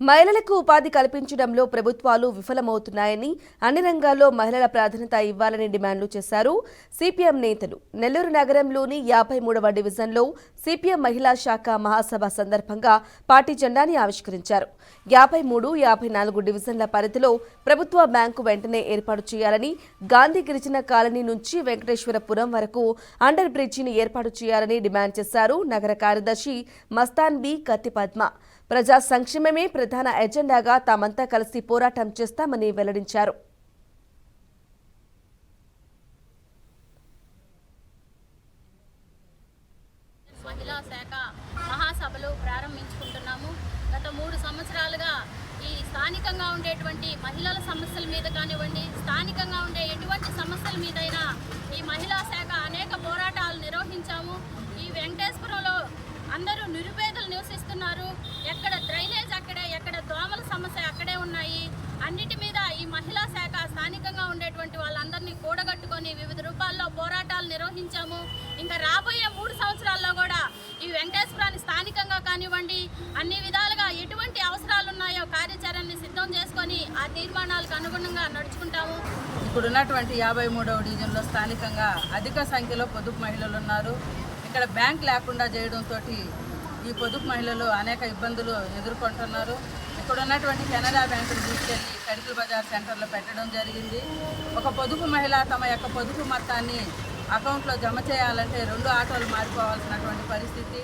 మహిళలకు ఉపాధి కల్పించడంలో ప్రభుత్వాలు విఫలమవుతున్నాయని, అన్ని రంగాల్లో మహిళల ప్రాధాన్యత ఇవ్వాలని డిమాండ్లు చేశారు సిపిఎం నేతలు. నెల్లూరు నగరంలోని 53వ డివిజన్లో సిపిఎం మహిళా శాఖ మహాసభ సందర్భంగా పార్టీ జెండాని ఆవిష్కరించారు. 53, 54 డివిజన్ల పరిధిలో ప్రభుత్వ బ్యాంకు వెంటనే ఏర్పాటు చేయాలని, గాంధీ గిరిజన కాలనీ నుంచి వెంకటేశ్వరపురం వరకు అండర్ బ్రిడ్జిని ఏర్పాటు చేయాలని డిమాండ్ చేశారు. నగర కార్యదర్శి మస్తాన్ బి కత్తి పద్మ ప్రజా సంక్షేమమే ప్రధాన ఎజెండాగా తామంతా కలిసి పోరాటం చేస్తామని వెల్లడించారు. మహిళా శాఖ మహాసభలు ప్రారంభించుకుంటున్నాము. గత 3 సంవత్సరాలుగా ఈ స్థానికంగా ఉండేటువంటి మహిళల సమస్యల మీద కానివ్వండి, స్థానికంగా ఉండే ఎటువంటి సమస్యల మీదైనా ఈ మహిళా శాఖ అనేక పోరాటాలు నిర్వహించాము. ఈ వెంకటేశ్వరంలో అందరూ నిరుపేదలు నివసిస్తున్నారు. ఎక్కడ డ్రైనేజ్ అక్కడే, ఎక్కడ దోమల సమస్య అక్కడే ఉన్నాయి. అన్నిటి మీద ఈ మహిళా శాఖ స్థానికంగా ఉండేటువంటి వాళ్ళందరినీ కూడగట్టుకొని వివిధ రూపాల్లో పోరాటాలు నిర్వహించాము. ఇంకా రాబోయే 3 సంవత్సరాల్లో కూడా ఈ వెంకటేశ్వరాన్ని స్థానికంగా కానివ్వండి, అన్ని విధాలుగా ఎటువంటి అవసరాలు ఉన్నాయో కార్యాచరణని సిద్ధం చేసుకొని ఆ తీర్మానాలకు అనుగుణంగా నడుచుకుంటాము. ఇప్పుడు ఉన్నటువంటి 53వ డివిజన్లో స్థానికంగా అధిక సంఖ్యలో పొదుపు మహిళలు ఉన్నారు. ఇక్కడ బ్యాంక్ లేకుండా చేయడంతో ఈ పొదుపు మహిళలు అనేక ఇబ్బందులు ఎదుర్కొంటున్నారు. ఇక్కడ ఉన్నటువంటి కెనరా బ్యాంకును తీసుకెళ్లి కడికల్ బజార్ సెంటర్లో పెట్టడం జరిగింది. ఒక పొదుపు మహిళ తమ యొక్క పొదుపు మొత్తాన్ని అకౌంట్లో జమ చేయాలంటే 2 ఆటోలు మారిపోవాల్సినటువంటి పరిస్థితి.